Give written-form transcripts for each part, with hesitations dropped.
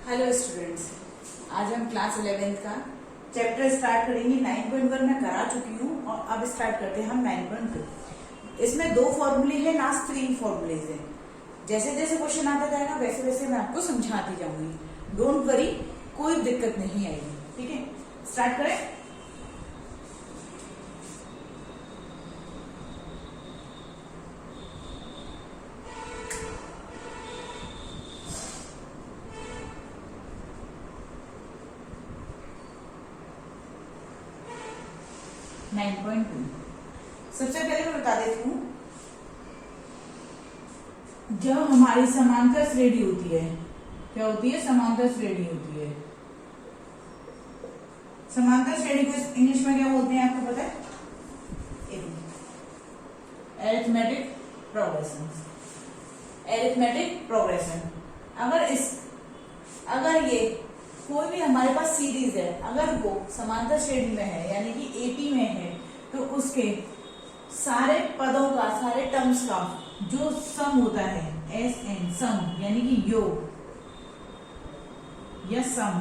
Hello students, आज हम class 11th का चैप्टर स्टार्ट करेंगे। 9.1 मैं करा चुकी हूँ और अब स्टार्ट करते हैं हम 9.2। इसमें 2 फॉर्मूले हैं, लास्ट 3 फॉर्मूलेज हैं। जैसे जैसे क्वेश्चन आता जाएगा वैसे वैसे मैं आपको समझाती जाऊंगी। डोंट वरी, कोई दिक्कत नहीं आएगी। ठीक है, स्टार्ट करें। सबसे पहले मैं बता देती हूँ, जब हमारी समांतर श्रेणी होती है, क्या होती है? समांतर श्रेणी होती है। समांतर श्रेणी को इंग्लिश में क्या बोलते हैं आपको पता है? Arithmetic progression. Arithmetic progression. अगर ये कोई भी हमारे पास सीरीज है, अगर वो समांतर श्रेणी में है यानी कि एपी में है, तो उसके सारे पदों का, सारे टर्म्स का जो सम होता है, एस एन सम यानी कि योग या सम,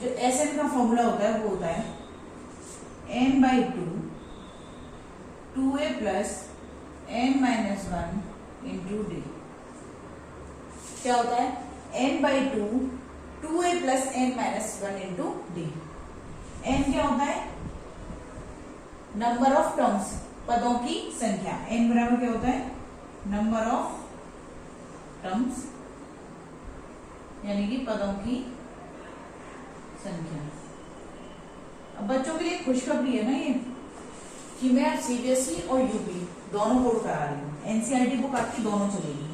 जो एस एन का फॉर्मूला होता है वो होता है n/2 2a plus n-1 into D. क्या होता है? n/2 2a plus n-1 into D. n क्या होता है? नंबर ऑफ टर्म्स, पदों की संख्या। n बराबर क्या होता है? नंबर ऑफ टर्म्स यानी कि पदों की संख्या। अब बच्चों के लिए खुशखबरी है ना ये, कि मैं सीबीएसई और यूपी दोनों बोर्ड करा रही हूँ। एनसीईआरटी बुक आपकी दोनों चलेगी।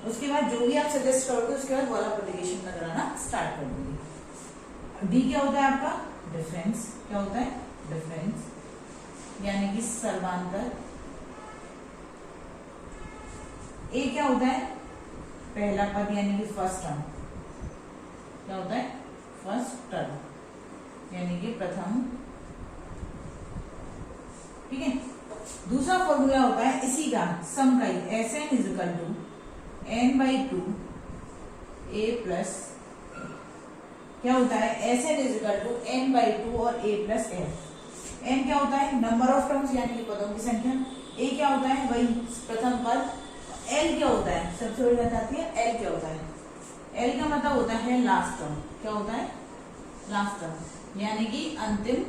उसके बाद जो भी आप सजेस्ट करोगे उसके बाद वाला पब्लिकेशन में कराना स्टार्ट कर दूंगी। डी क्या होता है आपका? डिफरेंस। क्या होता है? डिफरेंस यानी कि सर्वांतर। ए क्या होता है? पहला पद यानी कि फर्स्ट टर्म। क्या होता है? फर्स्ट टर्म यानी कि प्रथम। ठीक है, दूसरा फॉर्मूला होता है इसी का, सम का ही, S N is equal to n/2 a plus, क्या होता है? S N is equal to n/2 और a प्लस f। n क्या होता है? नंबर ऑफ टर्म्स यानी कि पदों की संख्या। a क्या होता है? वही प्रथम पद। l क्या होता है? सबसे बड़ी बात आती है l क्या होता है? l का मतलब होता है लास्ट टर्म। क्या होता है? लास्ट टर्म यानी कि अंतिम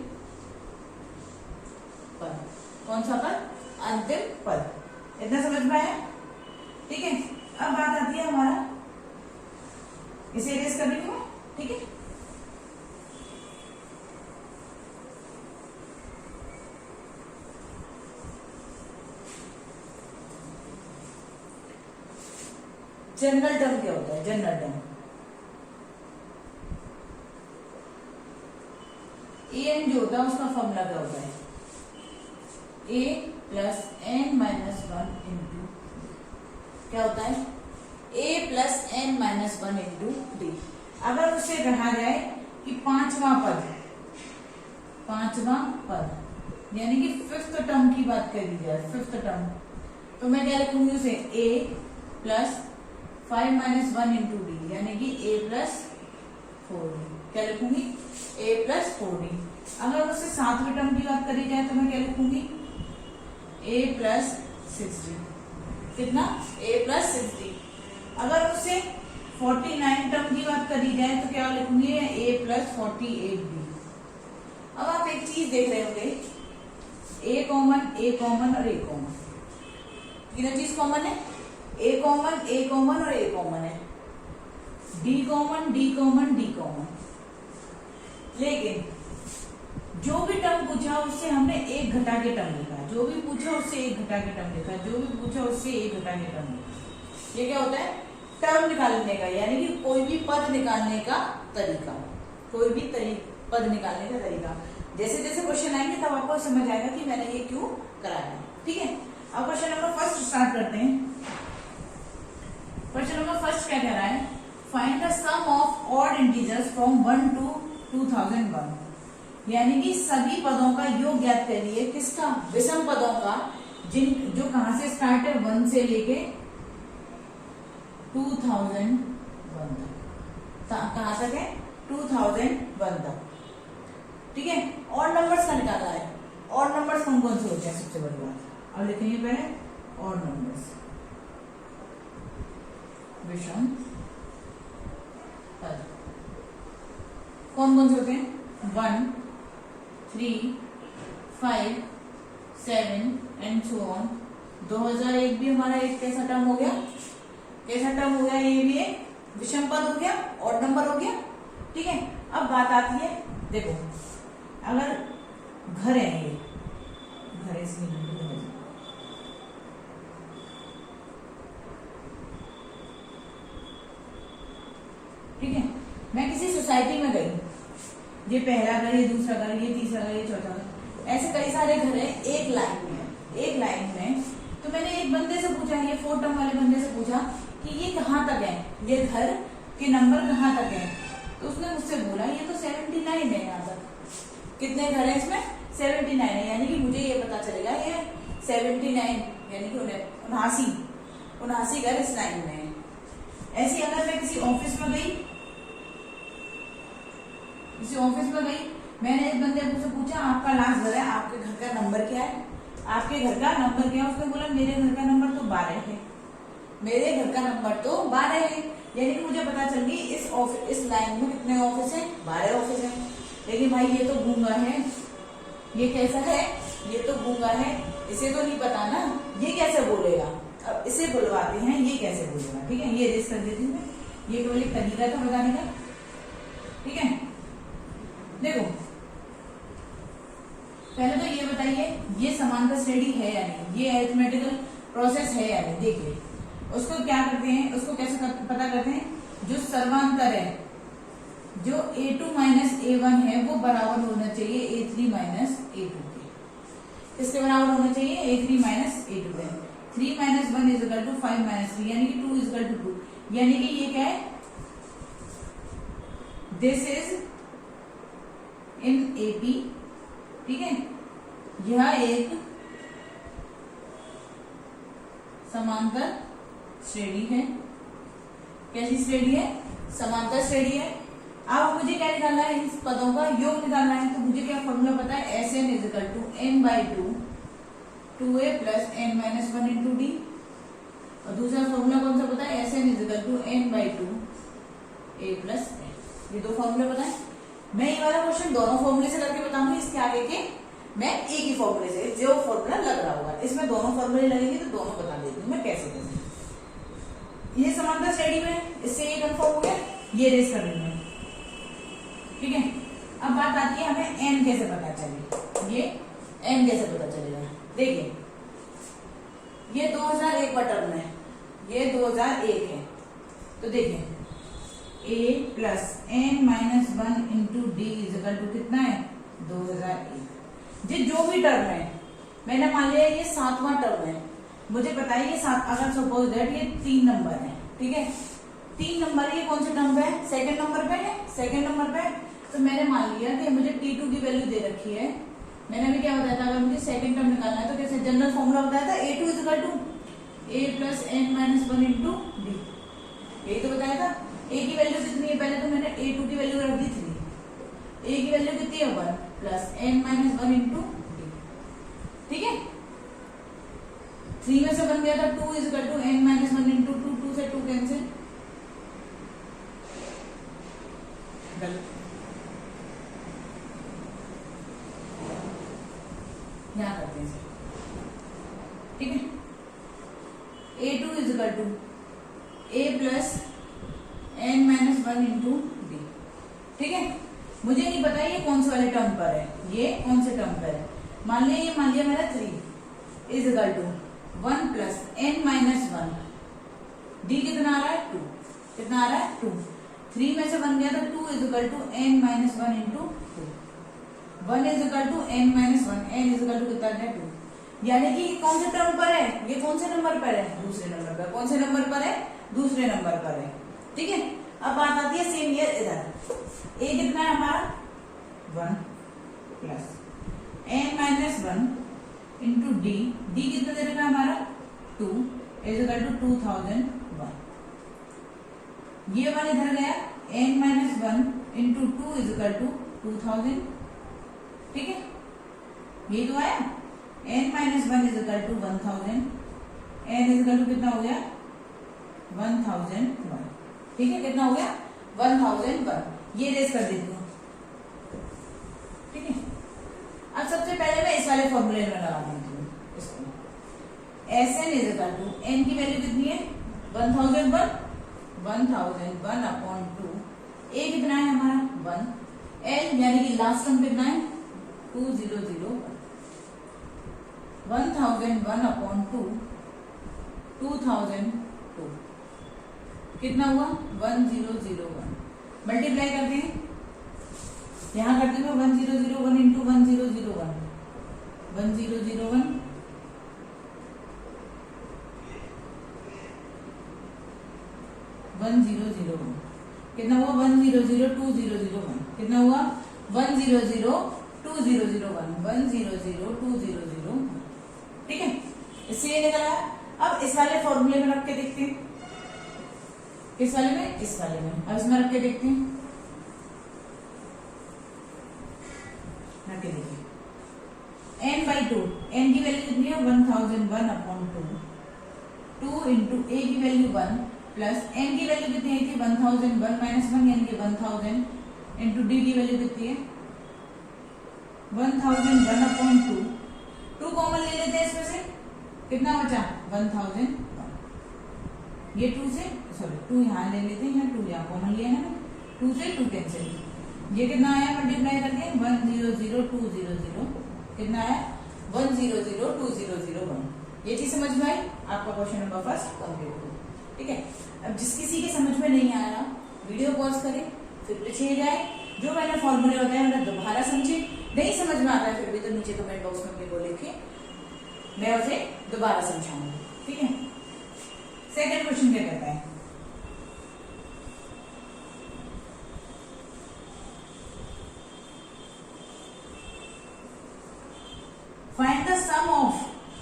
पद। कौन सा पद? अंतिम पद। इतना समझ में आया? ठीक है, अब बात आती है हमारा, इसे इरेज कर रही हूं। ठीक है, जनरल टर्म क्या होता है? जनरल टर्म ए एन जो होता है उसका फॉर्मूला क्या होता है? ए प्लस n-1 इंटू, क्या होता है? a plus n-1 into D. अगर उससे कहा जाए कि पांचवा पद यानी कि फिफ्थ टर्म की बात करी जाए, फिफ्थ टर्म, तो मैं क्या लिखूंगी उसे? a प्लस 5-1 इंटू डी यानी कि a प्लस 4d। क्या लिखूंगी? a plus 4d। अगर उससे सातवें टर्म की बात करी जाए तो मैं क्या लिखूंगी? a plus 6d। कितना? a plus 6d। अगर उससे 49 टर्म की बात करी जाए तो क्या लिखूंगी? a plus 48b। अब आप एक चीज देख रहे होंगे, a कॉमन और a कॉमन, तीनों चीज कॉमन है। a कॉमन और a कॉमन है। d common. लेकिन जो भी टर्म पूछा उससे हमने एक घटा के टर्म लिखा है, जो भी पूछा उससे एक घटा के टर्म लिखा है, जो भी पूछा उससे एक घटा के टर्म लिखा। ये क्या होता है? टर्म निकालने का, यानी कि कोई भी पद निकालने का तरीका, कोई भी पद निकालने का तरीका। जैसे जैसे क्वेश्चन आएंगे तब आपको समझ आएगा कि मैंने ये क्यों कराया। ठीक है, अब क्वेश्चन नंबर फर्स्ट स्टार्ट करते हैं। क्वेश्चन नंबर फर्स्ट क्या कह रहा है? Find the sum of odd integers from 1 to 2001। यानी कि सभी पदों का योग ज्ञात करिए। किसका? विषम पदों का, जो कहां से स्टार्ट है? 1 से लेके 2001 तक, कहाँ तक है 2001 तक। ठीक है, और नंबर्स का निकालना है। और नंबर्स कौन कौन से होते हैं सबसे बड़ी बात, अब लिखेंगे पहले और नंबर्स, विषम पद कौन कौन से होते हैं, 1, 3, 5, 7 एंड सो ऑन। 2001 भी हमारा एक कैसा टर्म हो गया, कैसा टर्म हो गया, ये भी एक विषम पद हो गया, और नंबर हो गया। ठीक है, अब बात आती है, देखो अगर घर है, ये घर है, इसमें ठीक है, मैं किसी सोसाइटी में गई, ये पहला घर, ये दूसरा घर, ये तीसरा घर, ये चौथा घर, ऐसे कई सारे घर है एक लाइन में, एक लाइन में। तो मैंने एक बंदे से पूछा, ये 4 टर्म वाले बंदे से पूछा कि ये कहाँ तक है, ये घर के नंबर कहाँ तक है। तो उसने मुझसे बोला ये तो 79 है यहाँ तक। कितने घर है इसमें, 79 है, यानी कि मुझे ये पता चलेगा ये 79 यानी कि 79 घर इस लाइन में है। ऐसे अगर मैं किसी ऑफिस में गई, मैंने एक बंदे से पूछा आपका लास्ट घर है, आपके घर का नंबर क्या है, आपके घर का नंबर क्या है। उसने बोला मेरे घर का नंबर तो 12 है, मेरे घर का नंबर तो 12 है, यानी कि मुझे पता चल गई इस लाइन में कितने ऑफिस है, 12 ऑफिस है। लेकिन भाई ये तो गूंगा है, ये कैसा है, ये तो गूंगा है, इसे तो नहीं पता ना, ये कैसे बोलेगा। अब इसे बुलवाते हैं, ये कैसे बोलेगा। ठीक है, ये रेस कर देती हूँ, ये केवल एक तरीका था बताने का। ठीक है, देखो पहले तो ये बताइए ये समांतर श्रेणी है या नहीं, ये अरिथमेटिकल प्रोसेस है या नहीं। देखिए उसको क्या करते हैं, उसको कैसे पता करते हैं, जो सर्वांतर है, जो A2 माइनस A1 है वो बराबर होना चाहिए A3 माइनस A2 के। इसके बराबर होना चाहिए A3 माइनस A2 के। 3 minus 1 is equal to 5 minus 3, यानी कि 2 इज इक्वल टू 2, यानी कि ये क्या है, दिस इज इन AP। ठीक है, यह एक समांतर श्रेणी है। कैसी श्रेणी है, समांतर श्रेणी है। अब मुझे क्या निकालना है, इस पदों का योग निकालना है। तो मुझे क्या फॉर्मूला पता है, Sn is equal to n/2 2a plus n minus 1 into d. और दूसरा फॉर्मूला कौन सा पता है, Sn is equal to n/2 a plus n। ये दो फॉर्मूले पता है। मैं ये वाला क्वेश्चन दोनों फॉर्मूले से करके बताऊंगी, इसके आगे के मैं एक ही फॉर्मूले से, जो फॉर्मूला लग रहा होगा इसमें दोनों फॉर्मूले लगेंगे तो दोनों बता देती हूँ मैं कैसे कैसे। ये समांतर श्रेणी में, इससे ये कंफर्म हो गया, ये रेस कर रही है। ठीक है, अब बात आती है हमें n कैसे पता चले, ये n कैसे पता चलेगा। देखिए ये 2001 का टर्म है, ये 2001 है। तो देखिए a plus n minus 1 into d is equal to कितना है, 2001। ये जो भी टर्म है, मैंने मान लिया ये 7वां टर्म है, मुझे पता है ये 7, अगर सपोज दैट ये 3 नंबर है। ठीक है, 3 नंबर, ये कौन से नंबर है, सेकंड नंबर पे है, सेकंड नंबर पे। तो मैंने मान लिया कि मुझे T2 की वैल्यू दे रखी है। मैंने अभी क्या बताया था, अगर मुझे सेकंड टर्म निकालना है तो कैसे जनरल फॉर्मूला बताया था, A2 is equal to a plus n minus 1 into d. यही तो बताया था। a की वैल्यू कितनी है, पहले तो मैंने A2 की वैल्यू रख दी 3, a की वैल्यू कितनी है 1 plus n minus 1 into d. ठीक है, 3 में से बन गया था 2 is equal to n minus 1 into 2, 2 से 2 कैंसिल। यहाँ करते हैं। ठीक है, A2 is equal to a plus n minus 1 into d. ठीक है, मुझे नहीं पता ये कौन से वाले टर्म पर है, ये कौन से टर्म पर है। मान लिया मेरा 3 is equal to 1 plus n minus 1, d कितना आ रहा है 2, कितना आ रहा है 2। 3 में से बन गया था 2 is equal to n minus 1 into 2, 1 is equal to n minus 1, n is equal to कितना है 2। यानी कि कौन से टर्म पर है, ये कौन से नंबर पर है, दूसरे नंबर पर। कौन से नंबर पर है, दूसरे नंबर पर है। ठीक है, अब बात आती है सेम ईयर इधर। a कितना है हमारा 1 plus n minus 1 into D, D कितना दे रखा है हमारा 2 इज इक्वल टू 2001। ये वन इधर गया, n minus one into two is equal to 2000, ठीक है, ये तो आया। n minus one is equal to 1000, n is equal to कितना हो गया 1001, ठीक है, कितना हो गया 1001, ये रेस कर देती हूँ, ठीक है। अब सबसे पहले मैं इस वाले फॉर्मूले में लगा देती हूँ इसको, Sn is equal to n की वैल्यू कितनी है 1001, 1001 अपॉन 2, a कितना है हमारा 1, l यानी कि लास्ट टर्म कितना है 2001, 1001 अपॉन 2, 2002, कितना हुआ 1001, मल्टीप्लाई करते हैं, यहां करते हैं 1001 इंटू 1001, 1001 1001, कितना हुआ 100201, कितना हुआ 100201, 100201, ठीक है, इससे ये निकला। अब इस वाले फॉर्मूले में रख के देखते हैं, किस वाले में, इस वाले में, अब इसमें रख के देखते हैं, रख के देखिए, n बाई 2, n की वैल्यू कितनी है 1001 अपॉन 2 इंटू a की वैल्यू 1 प्लस n की वैल्यू कितनी थी 1001 माइनस 1 यानी कि 1000 इंटू d की वैल्यू कितनी है 1001 अपॉन 2 कॉमन ले लेते हैं इसमें से, कितना बचा 1001, ये 2 से सॉरी 2 यहाँ ले लेते हैं, यहाँ 2 यहाँ कॉमन लिया है ना, 2 से 2 कैंसिल, ये कितना आया मल्टीप्लाई करके 100200, कितना आया 100201, ये चीज समझ में आई, आपका क्वेश्चन नंबर फर्स्ट कंप्लीट हो, ठीक है। अब जिस किसी के समझ में नहीं आया वीडियो पॉज करें, फिर पूछिए जाए, जो मैंने फॉर्मूले बताया मैंने दोबारा समझे, नहीं समझ में आता है फिर भी तो नीचे कमेंट बॉक्स में मेरे को लिखे, मैं उसे दोबारा समझाऊंगी, ठीक है। सेकंड क्वेश्चन क्या कहता है, find the sum of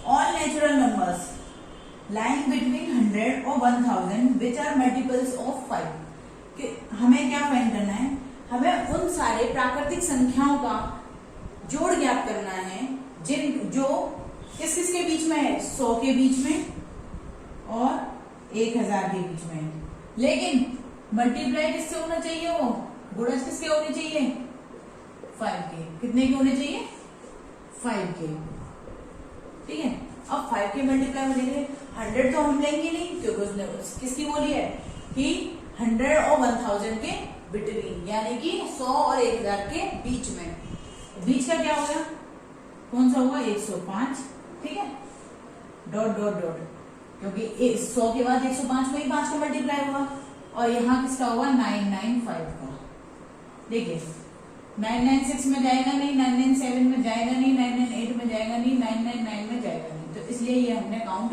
all natural numbers lying between 100 और 1000 which are multiples of 5, कि हमें क्या फाइंड करना है, हमें उन सारे प्राकृतिक संख्याओं का जोड़ ज्ञात करना है जिन जो किस किस के बीच में है 100 के बीच में और 1000 के बीच में है, लेकिन मल्टीप्लाई किससे होना चाहिए, वो गुणज किसके होने चाहिए 5 के, कितने के होने चाहिए 5 के, ठीक है। अब 5 के मल्टीप्लाई में लेंगे 100 तो हम लेंगे नहीं, क्योंकि उसने किसकी बोली है कि 100 और 1000 के बिटवीन, यानी कि 100 और 1000 के बीच में, बीच का क्या होगा, कौन सा होगा 105, ठीक है, डॉट डॉट डॉट, क्योंकि 100 के बाद 105 में ही 5 का मल्टीप्लाई होगा, और यहाँ किसका होगा 995 का, देखिए 996 में जाएगा नहीं, 997 में जाएगा नहीं, 998 में जाएगा नहीं, 999 में जाएगा नहीं, तो इसलिए ये हमने काउंट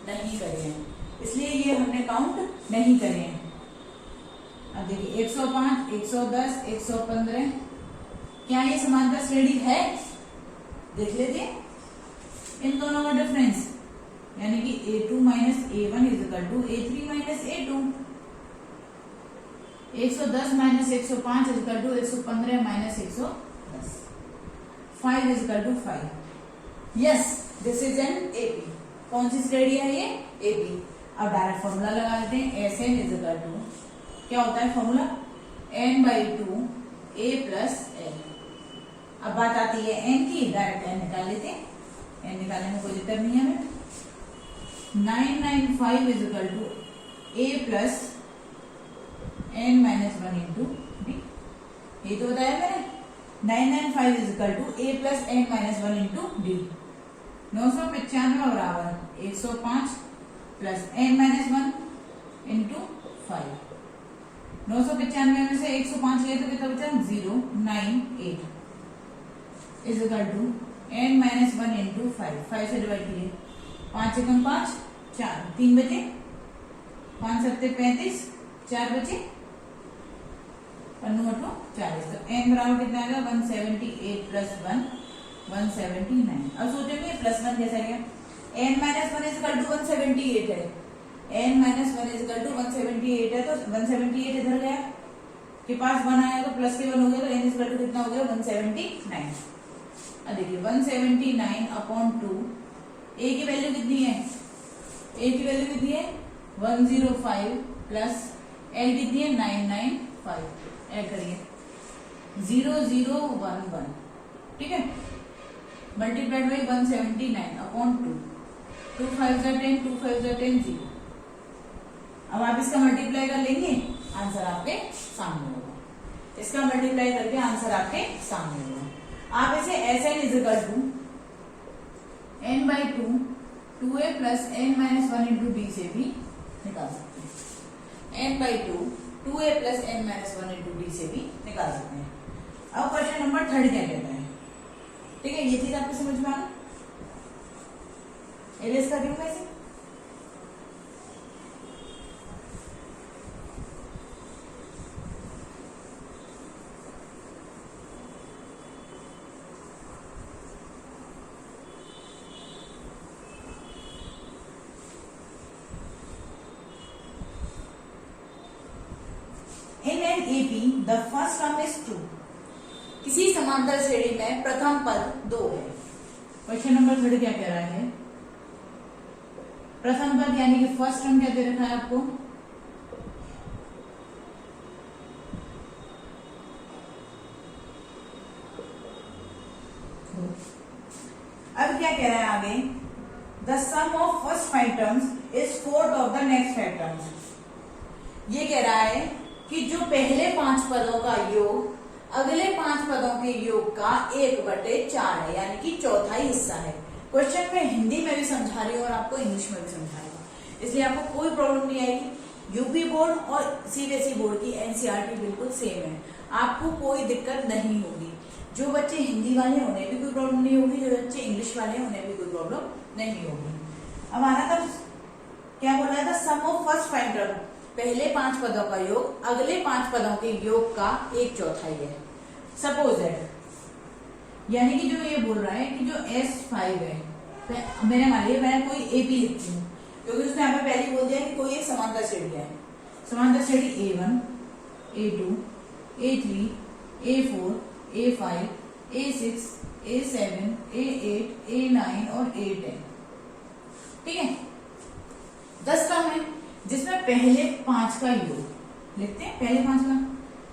नहीं करे हैं, इसलिए ये हमने काउंट नहीं करे हैं। अब देखिए 105, 110, 115, क्या ये समांतर श्रेणी है, देख लेते इन दोनों का डिफरेंस, यानी कि A2 minus A1 is equal to A3 minus A2, 110 minus 105 is equal to 115 minus 110, 5 is equal to 5, yes this is an AP, कौन सी श्रेणी है ये एपी। अब डायरेक्ट फॉर्मूला लगा देते हैं, Sn इज इक्वल टू क्या होता है formula n by 2 a plus l। अब बात आती है n की, डायरेक्ट n निकाल लेते हैं, n निकालने में कोई दिक्कत नहीं है हमें, 995 is equal to a plus n minus 1 into d, ये तो बताया मैंने, 995 is equal to a plus n minus 1 into d, 995 बराबर 105 प्लस n माइनस 1 इंटू 5, 995 में से 105 ले तो कितना बचा 098 is equal to n minus 1 into 5 से डिवाइड कीजिए, 5 एकम 5, 4 3 बचे, 5 सत्ते 35, 4 बचे, 40, तो n बराबर कितना आएगा 178 प्लस 1 179। अब सोचेंगे प्लस 1 कैसे आएगा, n minus 1 is equal to 178 है, n minus one is equal to 178 है, तो 178 इधर गया के पास 1 आया तो प्लस के 1 हो गया, तो n इज इक्वल टू कितना हो गया 179। अब देखिए 179 अपॉन 2, a की वैल्यू कितनी है, a की वैल्यू कितनी है 105 प्लस l कितनी है 995, ऐड करिए 0011, ठीक है, मल्टीप्लाइड बाई 179 अपॉन 2, 2 5 जा 10, 2 5 जा 10, 0। अब आप इसका मल्टीप्लाई कर लेंगे, आंसर आपके सामने होगा, इसका मल्टीप्लाई करके आंसर आपके सामने होगा। आप इसे Sn is equal to n by 2 2a plus n minus 1 into d से भी निकाल सकते हैं, n by 2 2a plus n minus 1 into d से भी निकाल सकते हैं। अब क्वेश्चन नंबर 3 क्या कहता है, ठीक है, ये चीज आपको समझ में आ गई, इरेज कर दूंगा इसे। In an AP, the first term is 2. किसी समांतर श्रेणी में प्रथम पद 2 है। क्वेश्चन नंबर 3 क्या कह रहा है, प्रथम पद यानी कि फर्स्ट टर्म क्या दे रखा है आपको, अब क्या कह रहा है आगे, the sum of first 5 terms is fourth of the next 5 terms. ये कह रहा है कि जो पहले 5 पदों का योग अगले 5 पदों के योग का 1/4 है, यानी कि चौथाई हिस्सा है। क्वेश्चन में हिंदी में भी समझा रही हूँ और आपको इंग्लिश में भी समझा रही हूँ, इसलिए आपको कोई प्रॉब्लम नहीं आएगी। यूपी बोर्ड और सीबीएसई बोर्ड की एनसीईआरटी बिल्कुल सेम है, आपको कोई दिक्कत नहीं होगी। जो बच्चे हिंदी वाले उन्हें भी कोई प्रॉब्लम नहीं होगी, जो बच्चे इंग्लिश वाले हैं उन्हें भी कोई प्रॉब्लम नहीं होगी। अब आना था क्या बोल रहा था, सम ऑफ फर्स्ट 5 टर्म, पहले 5 पदों का योग अगले 5 पदों के योग का 1/4 है। सपोज दैट, यानी कि जो ये बोल रहा है कि जो S5 है, मैंने मान लिया मैं कोई AP लिखती हूँ, क्योंकि उसने हमें पहले बोल दिया कि कोई एक समांतर श्रेणी है। समांतर श्रेणी A1, A2, A3, A4, A5, A6, A7, A8, A9 और A10, ठीक है, 10 टर्म है जिसमें पहले 5 का योग लिखते हैं, पहले 5 का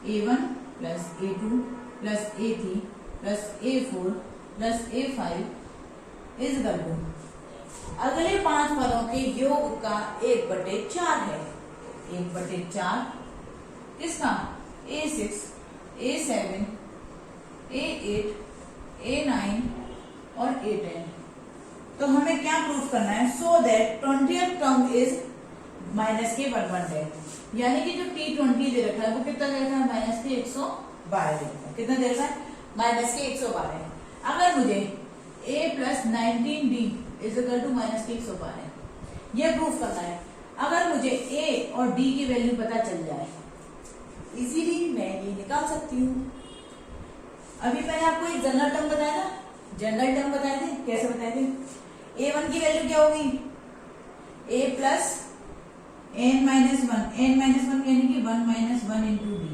A1 plus A2 plus A3 plus A4 plus A5 is equal to अगले 5 पदों के योग का 1/4 है। 1/4 किसका, A6, A7, A8, A9 और A10। तो हमें क्या प्रूफ करना है, so that 20th term is minus के 1/1 है, यानी कि जो T20 दे रखा है वो कितना दे रखा है, माइनस के 112 दे रखा है। कितना दे रखा है, माइनस के 112। अगर मुझे A plus 19D is equal to minus के 112 ये प्रूफ करना है। अगर मुझे A और D की वैल्यू पता चल जाए, इजीली मैं ये निकाल सकती हूँ। अभी मैंने आपको एक जनरल टर्म बताया था, जनरल टर्म बताए थे, कैसे बताए थे, A1 की वैल्यू क्या होगी, A plus n minus 1, n minus 1 यानी कि 1 माइनस 1 इंटू डी,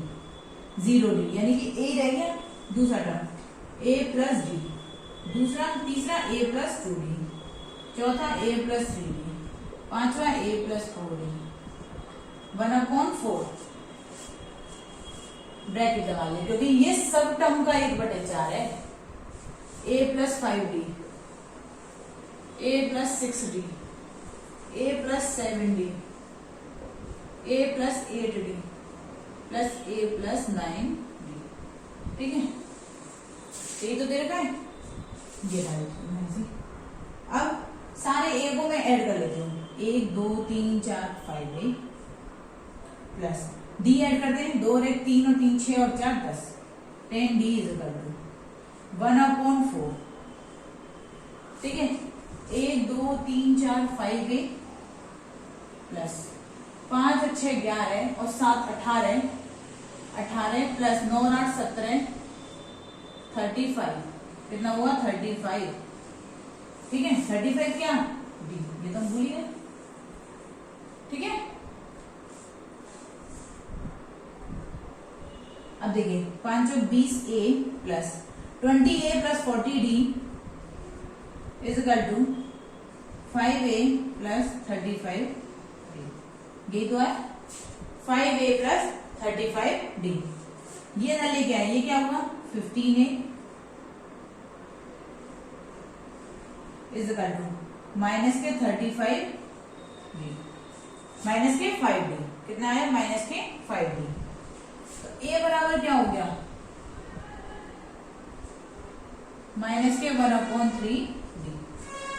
0D, यानी कि A रह गया दूसरा टर्म, A प्लस D, दूसरा तीसरा A प्लस 2D, चौथा A प्लस 3D, पांचवा A प्लस 4D, 1/4 ब्रैकेट लगा ले, क्योंकि ये सब टर्म का 1/4 है। A plus 5D, A plus 6D, A plus 7D, A plus 8D plus A plus 9D, ठीक है, यही तो दे रखा है, ये अब सारे A को मैं ऐड कर लेती हूँ, 1 2 3 4 5 A प्लस D ऐड करते हैं, 2 और 1 3 और 3 6 और 4 10, 10D इज इक्वल टू 1/4, ठीक है, 1 2 3 4 5A प्लस 5 और 6 11 और 7 18, 18 प्लस 9 और 8 17, 35, कितना हुआ 35, ठीक है, 35 क्या डी, ये तो भूल गए, ठीक है। अब देखिए 5 और 20a plus 20a plus 40d is equal to 5a plus 35d। ये तो है 5a प्लस 35d। ये ना लेके आए, ये क्या होगा 15a is equal to minus के 35d माइनस के 5d। कितना आया माइनस के 5d। तो a बराबर क्या हो गया माइनस के 1/3d।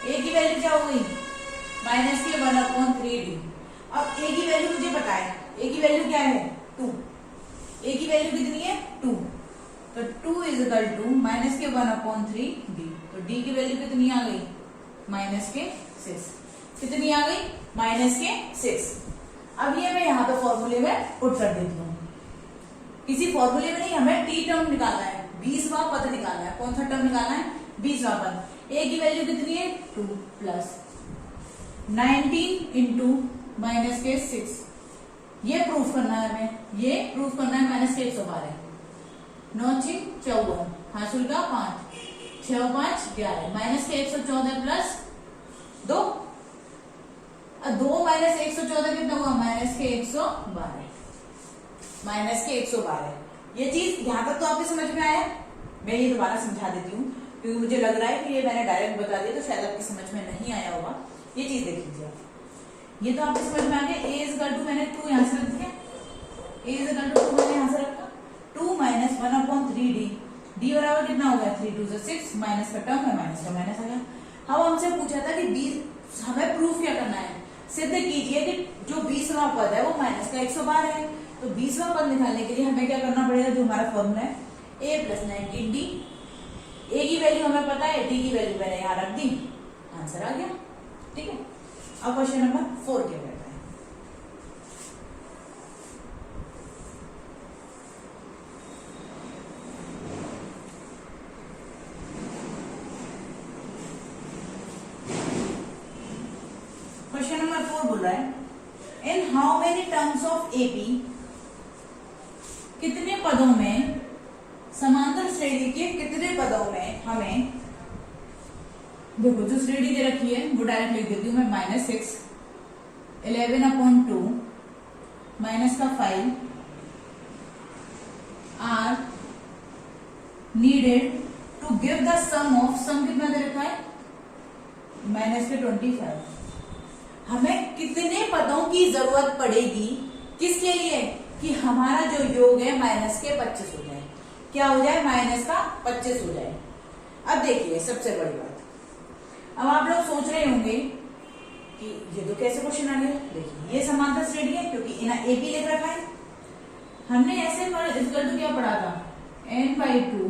a की वैल्यू क्या हो गई माइनस के 1/3d। अब a की वैल्यू मुझे पता है, a की वैल्यू क्या है 2। a की वैल्यू कितनी है 2, तो 2 इज इक्वल टू माइनस के 1/3d। तो d की वैल्यू कितनी आ गई माइनस के 6। कितनी आ गई माइनस के 6। अब ये मैं यहाँ पे फॉर्मूले में पुट कर देती हूँ। किसी फॉर्मूले में नहीं, हमें टी टर्म निकालना है, 20वां पद निकालना है। कौन सा टर्म निकालना है 20वां पद। a की वैल्यू कितनी है 2 प्लस 19 इंटू माइनस के 6। ये प्रूफ करना है हमें, ये प्रूफ करना है माइनस के 112। 9 6 54 हासिल का 5 6 5 11 माइनस के 114 प्लस 2 माइनस 114 कितना हुआ माइनस के 112 माइनस के 112। ये चीज यहाँ तक तो आपको समझ में आया। मैं ये दोबारा समझा देती हूँ क्योंकि मुझे लग रहा है कि ये मैंने डायरेक्ट बता दिया तो शायद आपकी समझ में नहीं आया होगा। ये चीज देख लीजिए, ये तो आपको समझ में आ गया। a इज इक्वल टू मैंने 2 यहाँ से रख दिया, a इज इक्वल टू 2 मैंने यहाँ से रखा 2 माइनस 1/3d। d बराबर कितना हो गया 3 2 6 माइनस का टर्म है माइनस का माइनस आ गया। अब हमसे पूछा था कि 20 हमें प्रूफ क्या करना है, सिद्ध कीजिए कि जो 20वां पद है वो माइनस का 112 है। तो 20वां पद निकालने के लिए हमें क्या करना पड़ेगा, जो हमारा फॉर्मूला है a प्लस 19d। a की वैल्यू हमें पता है, d की वैल्यू मैंने यहाँ रख दी, आंसर आ गया। ठीक है। अब क्वेश्चन नंबर 4 क्या कहता है। क्वेश्चन नंबर 4 बोल रहा है in how many terms of AP, कितने पदों में, समांतर श्रेणी के कितने पदों में हमें, देखो जो श्रेणी दे रखी है वो डायरेक्ट लिख देती हूँ मैं -6 11/2 माइनस का 5 are needed to give the sum of, sum कितना दे रखा है माइनस के 25। हमें कितने पदों की जरूरत पड़ेगी, किसके लिए कि हमारा जो योग है माइनस के 25 हो जाए। क्या हो जाए माइनस का 25 हो जाए। अब देखिए सबसे बड़ी बात, अब आप लोग सोच रहे होंगे कि ये तो कैसे क्वेश्चन आ गया। देखिए ये समांतर श्रेणी है क्योंकि इन्हें AP लिख रखा है। हमने ऐसे इक्वल टू क्या पढ़ा था n/2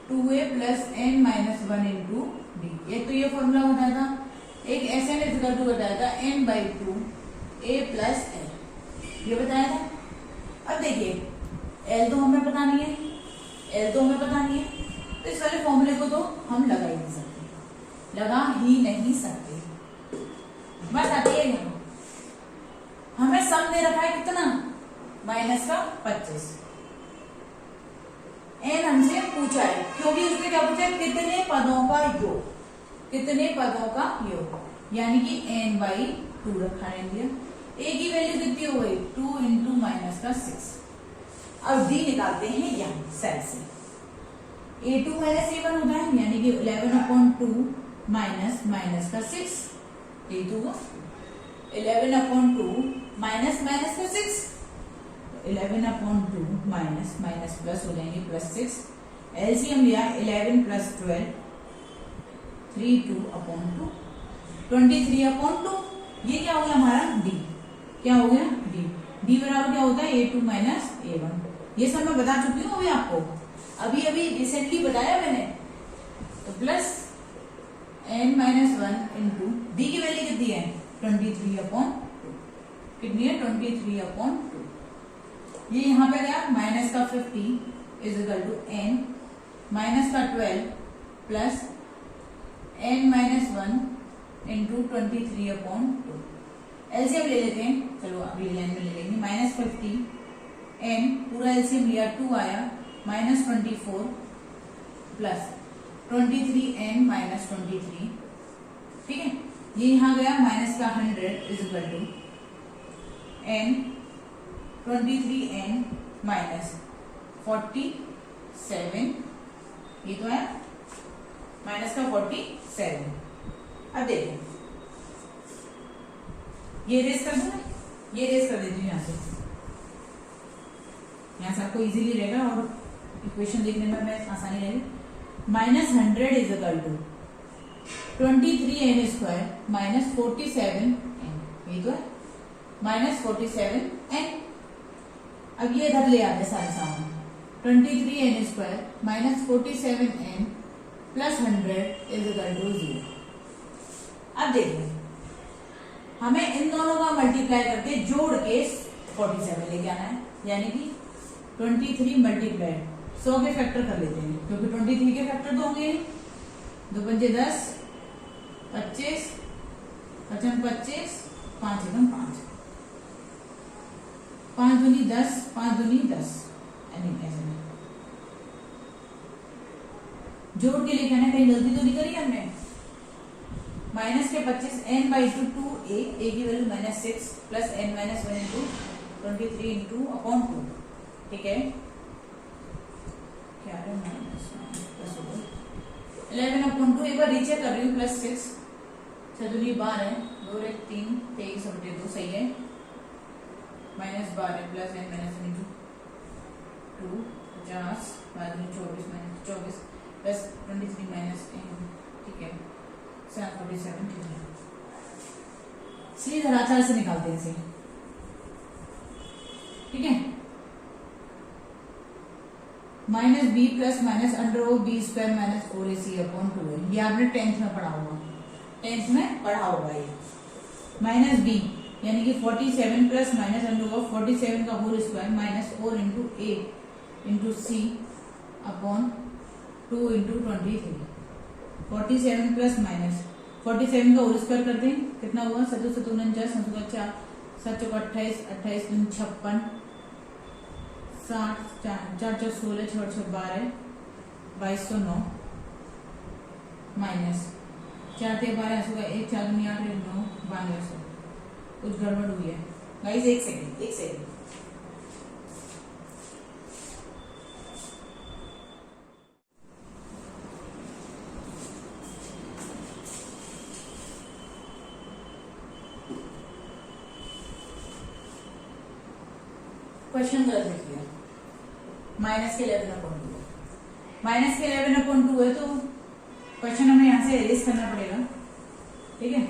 2a plus n-1 into D. एक तो ये फॉर्मूला बताया था, एक SN इक्वल टू बताया था n/2 a प्लस l, ये बताया था। अब देखिए L तो हमें पता नहीं है, L तो हमें पता नहीं है, तो इस वाले फॉर्मूले को तो हम लगा ही नहीं सकते, लगा ही नहीं सकते। बस आती है यहाँ, हमें सम दे रखा है कितना माइनस का 25। n हमसे पूछा है क्योंकि उसने क्या पूछा है कितने पदों का योग, कितने पदों का योग, यानी कि n/2 रखा है दिया। a की वैल्यू कितनी हो गई 2 इंटू माइनस का 6। अब d निकालते हैं यहाँ सेल से, a2 माइनस a1 होता है यानी कि 11/2 माइनस माइनस का 6, a2 को 11/2 माइनस माइनस का 6, 11/2 माइनस माइनस प्लस हो जाएंगे +6। एलसीएम लिया 11 प्लस 12 32/2 23/2। ये क्या हो गया हमारा d, क्या हो गया d बराबर क्या होता है a2 माइनस a1। ये सब मैं बता चुकी हूँ अभी आपको, अभी अभी रिसेंटली बताया मैंने। तो प्लस n-1 इंटू डी की वैल्यू कितनी है 23/2, कितनी है 23/2। ये यहाँ पे गया माइनस का 50 is equal to n minus का 12 प्लस n-1 इंटू 23/2। एलसीएम ले लेते हैं, चलो अगली लाइन में ले लेंगे। -50 एन पूरा एलसीएम लिया 2 आया, -24 प्लस 23 एन -23, ठीक है। ये यहाँ गया माइनस का 100 is equal to n 23 n -47, ये तो है माइनस का 47। अब देखो ये रेस कर दूं, ये रेस कर देती हूँ यहाँ से, यहाँ से आपको इजीली रहेगा और इक्वेशन देखने में मैं आसानी रहेगी। -100 is equal to 23 n square -47 n, ये तो है -47 एन। अब ये इधर ले आते सारे सामान, 23 n square -47 n plus 100 is equal to 0। अब देखिए हमें इन दोनों का मल्टीप्लाई करके जोड़ के 47 लेके आना है, यानी कि 23 मल्टीप्लाई 100 के फैक्टर कर लेते हैं, क्योंकि 23 के फैक्टर तो होंगे 2 पंजे 10, 25, 55 25, 5 एकदम 5, 5 दूनी 10, 5 दूनी 10, ऐसे में जोड़ के लेके आना, कहीं गलती तो नहीं करी हमने। माइनस के 25 n बाई 2 a की value -6 plus n -1 into 23 into upon 2, ठीक है। क्या है -11/2, एक बार रीचेक कर रही हूँ, +6 चतुर्ली 12 2 1 3 23 बटे 2 सही है, -12 plus n -1 into 2 50 24 -24 plus 23 minus 10, ठीक है 47, ठीक है। सीधे आचार से निकालते हैं इसे, ठीक है। -b plus minus √b square minus 4ac upon 2 है, ये आपने 10th में पढ़ा होगा, 10th में पढ़ा होगा ये। -b यानी कि 47 प्लस माइनस √47 का whole square minus 4 into a into c upon 2 into 23। 47 plus minus 47 का होल स्क्वायर करते हैं, कितना हुआ 7 7 49 4 7 28 28 56 60 4 4 16 6 6 12 2209 माइनस 4 3 12 1 4 2 8 9 9200। कुछ गड़बड़ हुई है गाइस, एक सेकंड। क्वेश्चन गलत लिख दिया, -11/2 -11/2 है, तो क्वेश्चन हमें यहाँ से एरेज करना पड़ेगा, ठीक है।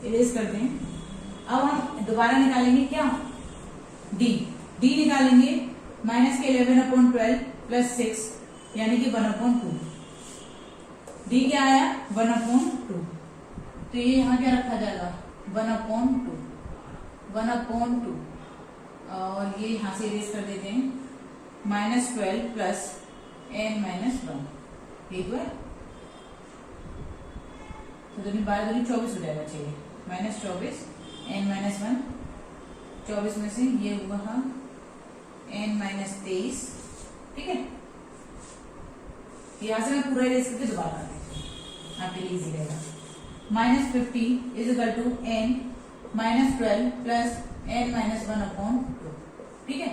एरेज करते हैं। अब हम दोबारा निकालेंगे क्या, डी निकालेंगे, -11/12 प्लस 6 यानी कि 1/2। डी क्या आया 1/2, तो ये यहाँ क्या रखा जाएगा 1/2 और ये यहाँ से इरेज कर देते हैं, -12 प्लस n -1, ये तो है, तो 12 दूनी 24 हो जाएगा, चाहिए -24 n -1, 24 में से ये हुआ n -23, ठीक है। यहाँ से मैं पूरा इरेज करके दोबारा आते हैं, आपके लिए इजी रहेगा। -50 is equal to n -12 plus n -1/2, ठीक है।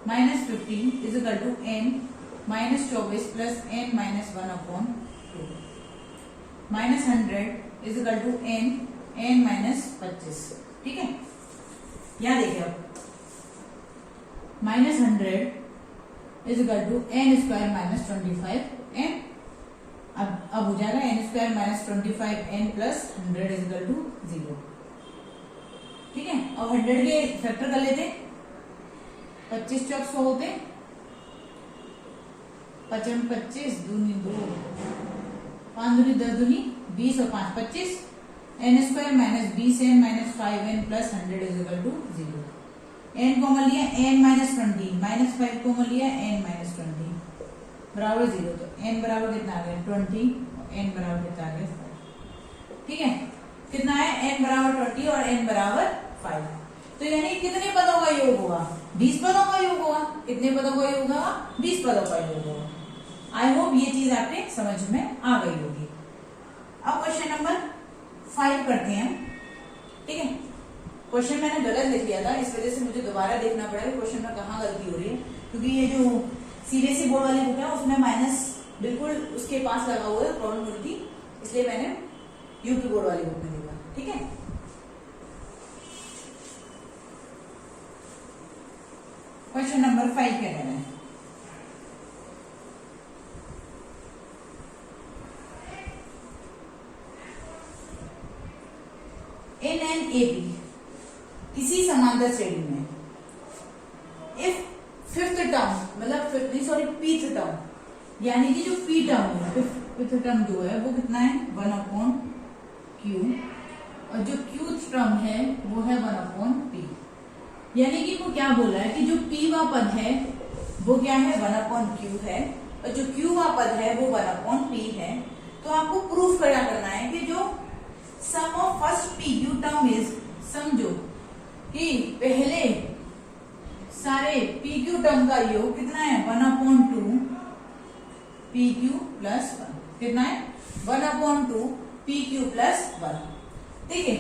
-50 is equal to n -24 plus n -1/2, -100 is equal to n -25, ठीक है। यहाँ देखिए अब -100 is equal to n square -25 n, अब हो जाएगा n square -25 n plus 100 is equal to 0, ठीक है। और 100 के फैक्टर कर लेते, 25 चौक 100 होते, 55 25 दूनी 2 5 दूनी 10 दूनी 20 और 5 25, n square -20 n -5 n plus 100 is equal to 0। n common लिया n -20, -5 कॉमन लिया n -20, बराबर 0, तो n बराबर कितना आ गया 20 और n बराबर कितना आ गया 5। ठीक है, कितना है n बराबर 20 और n बराबर 5। तो यानी कितने पदों का योग होगा? 20 पदों का योग होगा। कितने पदों का योग होगा? 20 पदों का योग होगा। आई होप ये चीज आपके समझ में आ गई होगी। अब क्वेश्चन नंबर 5 करते हैं। ठीक है, क्वेश्चन मैंने गलत लिख लिया था, इस वजह से मुझे दोबारा देखना पड़ेगा क्वेश्चन में कहाँ गलती हो रही है, क्योंकि ये जो सीबीएसई बोर्ड वाली बुक है उसमें माइनस बिल्कुल उसके पास लगा हुआ है प्रोबेबिलिटी, इसलिए मैंने यूपी बोर्ड वाली बुक में लिखा। ठीक है, क्वेश्चन नंबर 5 क्या कह रहे हैं? इन एन एपी, किसी समांतर श्रेणी में, इफ फिफ्थ टर्म मतलब सॉरी पीथ टर्म, यानी कि जो पी टर्म है, फिफ्थ टर्म जो है वो कितना है 1/q, और जो क्यूथ टर्म है वो है 1/p। यानी कि वो क्या बोल रहा है कि जो p वा पद है वो क्या है 1/q है, और जो q वा पद है वो 1/p है। तो आपको प्रूफ करना है कि जो sum of first pq term is, समझो कि पहले सारे pq टर्म का योग कितना है 1/2 pq प्लस 1, कितना है 1/2 pq प्लस 1। ठीक है,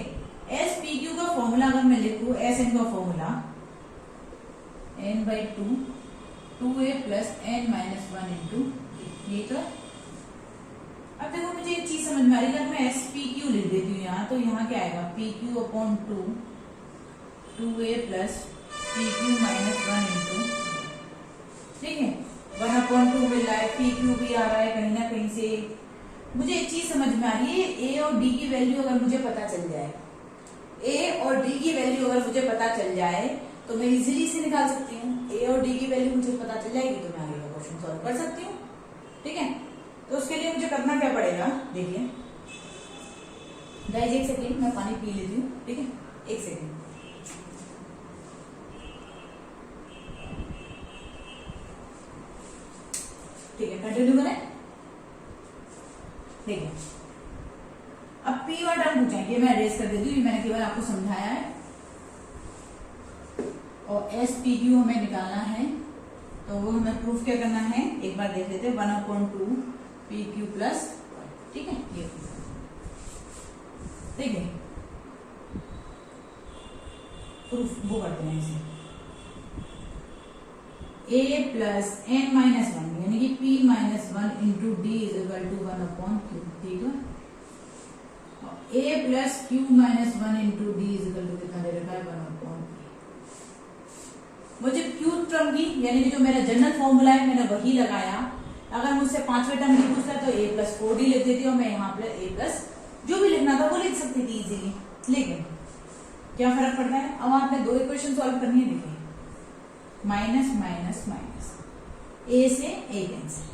एस pq का फॉर्मूला अगर मैं लिखूं, एस एन का formula n/2 2a plus n minus 1 into, ये तो। अब देखो मुझे एक चीज समझ में आ रही है, अगर मैं एस पी क्यू लिख देती हूँ यहाँ, तो यहाँ क्या आएगा pq/2 2a plus pq minus 1 into. ठीक है, 1/2 मिल रहा है, pq भी आ रहा है कहीं ना कहीं से। मुझे एक चीज समझ में आ रही है, a और d की वैल्यू अगर मुझे पता चल जाए, a और d की वैल्यू अगर मुझे पता चल जाए तो मैं इजीली से निकाल सकती हूँ। a और d की वैल्यू मुझे पता चल जाएगी तो मैं आगे का क्वेश्चन सॉल्व कर सकती हूँ। ठीक है, तो उसके लिए मुझे करना क्या पड़ेगा, देखिए गाइस, एक सेकेंड मैं पानी पी लेती हूँ। ठीक है, एक सेकेंड। ठीक है, कंटिन्यू करें। देखिए, अब p और टर्म पूछा है, ये मैं अरेज कर देती हूँ, मैंने केवल आपको समझाया है। और एस पी क्यू हमें निकालना है, तो वो हमें प्रूफ क्या करना है, एक बार देख लेते हैं। 1/2 pq प्लस 1। ठीक है, ये देखिए प्रूफ वो करते हैं इसे, a प्लस n माइनस 1 यानी कि p minus 1 into d is equal to 1/q। ठीक है, a plus q minus 1 into d is equal to कितना दे रखा है 1/p। मुझे q टर्म की यानी कि जो मेरा जनरल फॉर्मूला है मैंने वही लगाया। अगर मुझसे 5वें टर्म की पूछता तो a प्लस 4d लिख देती हूँ, मैं यहाँ पे a प्लस जो भी लिखना था वो लिख सकती थी इजीली। लेकिन क्या फर्क पड़ता है, अब आपने दो इक्वेशन सॉल्व करनी है। देखिए माइनस माइनस माइनस, a से a कैंसिल,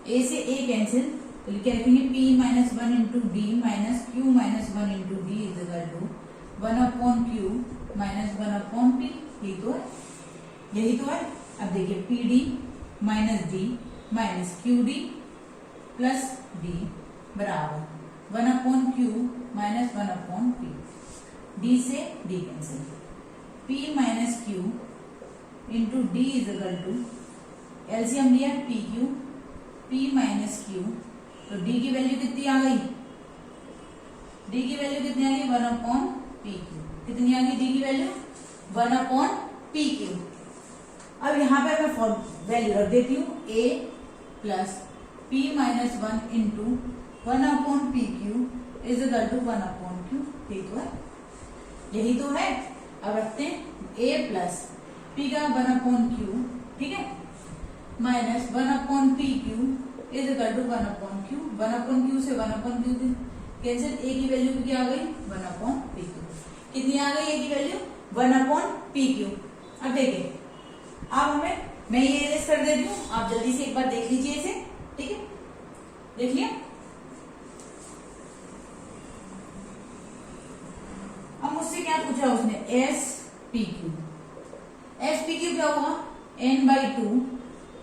a से a कैंसिल, तो क्या लिखेंगे p minus 1 into d minus q minus 1 into d is equal to 1/q minus 1/p। यही तो है। अब देखिए p d minus d minus q d plus d बराबर 1/q माइनस 1/p। डी से d cancel, p minus q into d is equal to, LCM लिया p q, p minus Q, तो d की वैल्यू कितनी आ गई, d की value कितनी आ गई 1/pq। कितनी आ गई d की वैल्यू 1/pq। अब यहाँ पे मैं वैल्यू रख देती हूँ a plus p minus 1 into 1/pq is equal to 1/q। यही तो है। अब रखते हैं a प्लस p का 1/q, ठीक है, minus 1/pq is equal to 1/q। 1/q से 1/q कैंसिल, a की वैल्यू क्या आ गई 1/pq। कितनी आ गई a की वैल्यू 1/pq। अब देखिए, अब मैं ये इरेज कर देती हूँ, आप जल्दी से एक बार देख लीजिए इसे। ठीक है, देख लिया। अब मुझसे क्या पूछा उसने, S P Q. S P Q क्या होगा n/2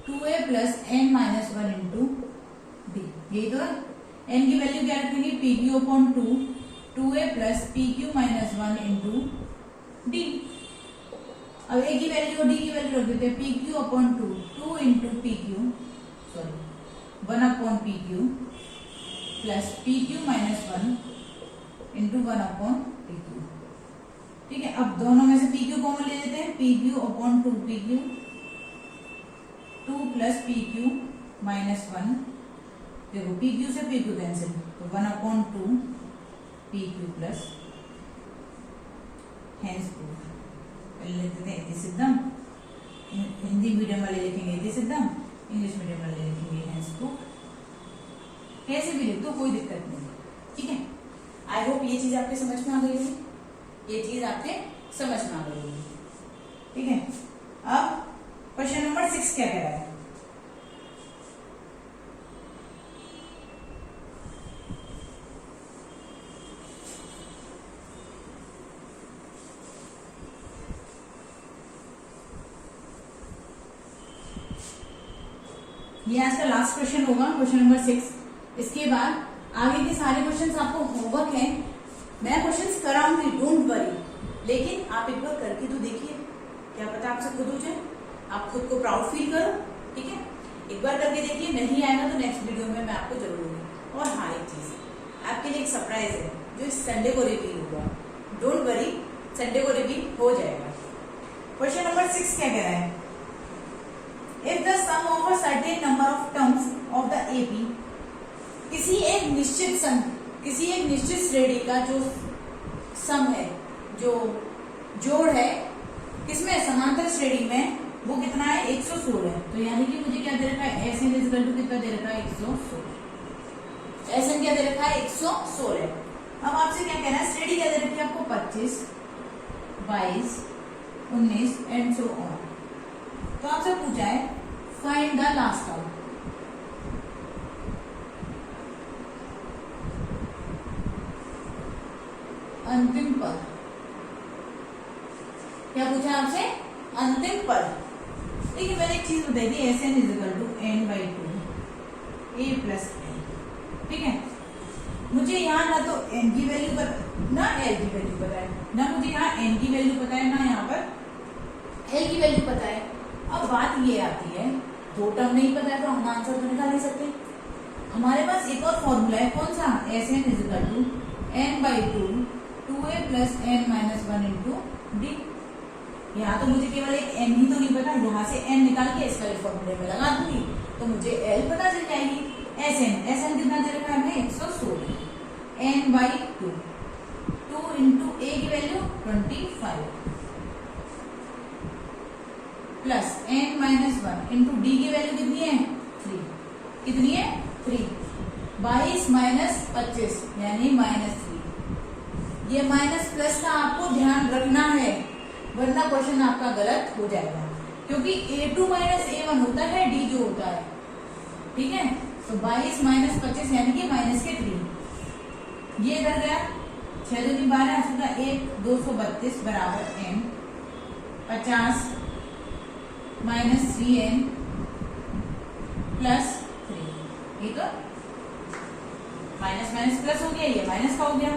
2a plus n minus 1 into d. यही तो है। n की वैल्यू क्या रखेंगे, P Q upon 2a plus P Q minus 1 into D. अब a की वैल्यू और d की वैल्यू रख देते हैं, P Q upon 2 into P Q, sorry 1 upon P Q plus P Q minus 1 into 1 upon P Q. ठीक है, अब दोनों में से पी क्यू कॉमन ले लेते हैं, P Q upon 2 P Q, 2 plus P Q minus 1, देखो पी क्यू से पी क्यू कैंसिल, तो 1 upon 2 P Q plus hence proof. लिखते हैं इति सिद्धम, हिंदी मीडियम वाले लिखेंगे इति सिद्धम, इंग्लिश मीडियम वाले लिखेंगे हेंस प्रूफ। कैसे भी लिख दो कोई दिक्कत नहीं। ठीक है, आई होप ये चीज आपके समझ में आ गई होगी, ये चीज आपके समझ में आ गई होगी। ठीक है, अब क्वेश्चन नंबर 6 क्या कह रहा है, ये आज का लास्ट क्वेश्चन होगा, क्वेश्चन नंबर 6। इसके बाद आगे के सारे क्वेश्चंस आपको होमवर्क है, मैं क्वेश्चंस कराऊंगी, डोंट वरी, लेकिन आप एक बार करके तो देखिए, क्या पता आपसे खुद हो जाए, आप खुद को प्राउड फील करो। ठीक है, एक बार करके देखिए, नहीं आएगा तो नेक्स्ट वीडियो में मैं आपको जरूर दूंगी। और हाँ, एक चीज आपके लिए एक सरप्राइज है जो इस संडे को रिवील होगा, डोंट वरी, संडे को रिवील हो जाएगा। क्वेश्चन नंबर 6 क्या कह रहा है, if the sum of a certain number of terms of the AP, किसी एक निश्चित श्रेणी का जो सम है, जो जोड़ है, किसमें, समांतर श्रेणी में, वो कितना है, 116। तो यानी कि मुझे क्या दे रखा है, एस एन इक्वल टू कितना दे रखा है, 116। एस एन क्या दे रखा है, 116। अब आपसे क्या कहना है, श्रेणी क्या दे रखी है आपको, 25, 22, 19 एंड सो ऑन। तो आपसे पूछा है फाइंड द लास्ट टर्म। अंतिम पद क्या पूछा है आपसे, अंतिम पद। देखिए मैंने एक चीज बताई थी, S n is equal to n by 2 a plus n. ठीक है, मुझे यहाँ ना तो एन की वैल्यू पता, ना एल की वैल्यू पता है, ना मुझे यहाँ एन की वैल्यू पता है, ना यहाँ पर एल की वैल्यू पता है। अब बात ये आती है, दो टर्म नहीं पता है तो हम आंसर तो निकाल नहीं सकते। हमारे पास एक और फॉर्मूला है, कौन सा, S n is equal to n by 2 a plus n minus 1 into d. यहाँ तो मुझे केवल एक n ही तो नहीं पता, यहाँ से n निकाल के इसका फॉर्मूले में लगा दूंगी तो मुझे l पता चल जाएगी। एस एन कितना दे रखा है हमें, 116, n बाई 2 इंटू ए की value 25 plus n minus 1 into D की वैल्यू कितनी है, 3। कितनी है, 3। 22 माइनस 25 यानी -3। ये माइनस प्लस का आपको ध्यान रखना है, वरना क्वेश्चन आपका गलत हो जाएगा, क्योंकि a2 माइनस a1 होता है, d जो होता है। ठीक है, तो 22 माइनस 25 यानी कि माइनस के 3। ये इधर गया, 6 दूनी 12, 1 232 बराबर n 50 माइनस 3n प्लस 3। ये तो माइनस माइनस प्लस हो गया, ये माइनस का हो गया।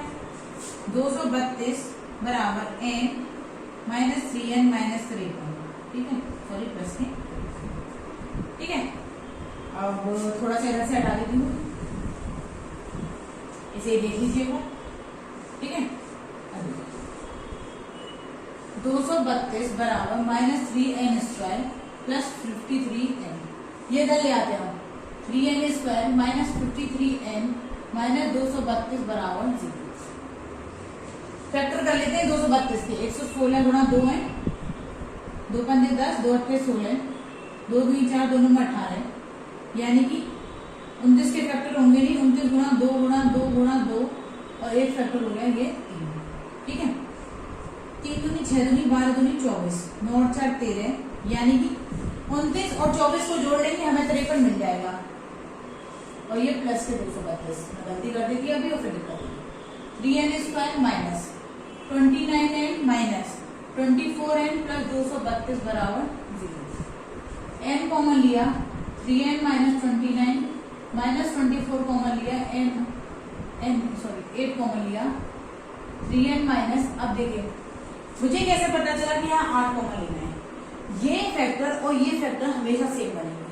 232 बराबर n माइनस 3n माइनस 3। ठीक है, सॉरी प्लस के। ठीक है, अब थोड़ा सा इधर से हटा देती हूँ, इसे देख लीजिएगा। ठीक है, 232 बराबर minus 3n square plus 53n। ये इधर ले आते हैं, 3n square minus 53n minus 232 बराबर 0। फैक्टर कर लेते हैं 232 के, 116 गुणा 2 है, 2 पंजे 10, 2 अट्ठे 16, 2 दूनी 4, 2 नंबर 18, यानी कि 29 के फैक्टर होंगे नहीं, 29 गुणा 2 गुणा 2 गुणा 2 और एक फैक्टर हो गया ये 3। ठीक है, 3 दूनी 6 दूनी 12 दूनी 24, 9 और 4 13, यानी कि 29 और 24 को जोड़ लेंगे हमें 53 मिल जाएगा। और ये प्लस के 232, गलती कर देती अभी और फिर निकाल 3n square minus 29n minus 24n plus 232 बराबर 0। n कॉमन लिया 3n माइनस 29 माइनस 24 कॉमन लिया n 8 कॉमन लिया 3n माइनस, अब देखिए मुझे कैसे पता चला कि यहाँ 8 कॉमन लेना है। ये फैक्टर और ये फैक्टर हमेशा सेम बनेंगे,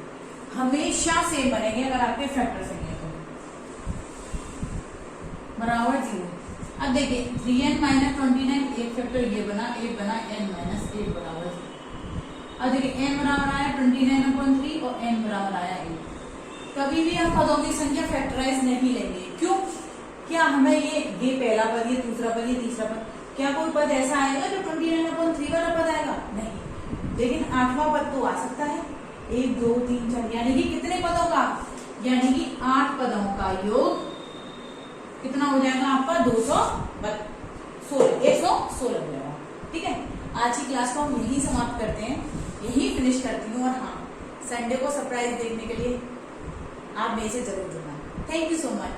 हमेशा सेम बनेंगे अगर आपके फैक्टर सही है तो, बराबर 0। अब देखिए 3n माइनस 29 एक फैक्टर ये बना, एक बना n माइनस 8 बराबर 0। अब देखिए n बराबर आया 29/3 और n बराबर आया 8। कभी भी हम पदों की संख्या फैक्टराइज नहीं लेंगे, क्यों? क्या हमें ये पहला पद, ये दूसरा पद, ये तीसरा पद, क्या कोई पद ऐसा आएगा जो 29/3 वाला पद आएगा? नहीं। लेकिन 8वां पद तो आ सकता है, 1 2 3 4, यानी कि कितने पदों का, यानी कि 8 पदों का योग कितना हो जाएगा आपका 116 हो जाएगा। ठीक है, आज की क्लास को हम यही समाप्त करते हैं, यही फिनिश करती हूँ। और हाँ, संडे को सरप्राइज देखने के लिए आप मेरे से जरूर जुड़ना। Thank you so much.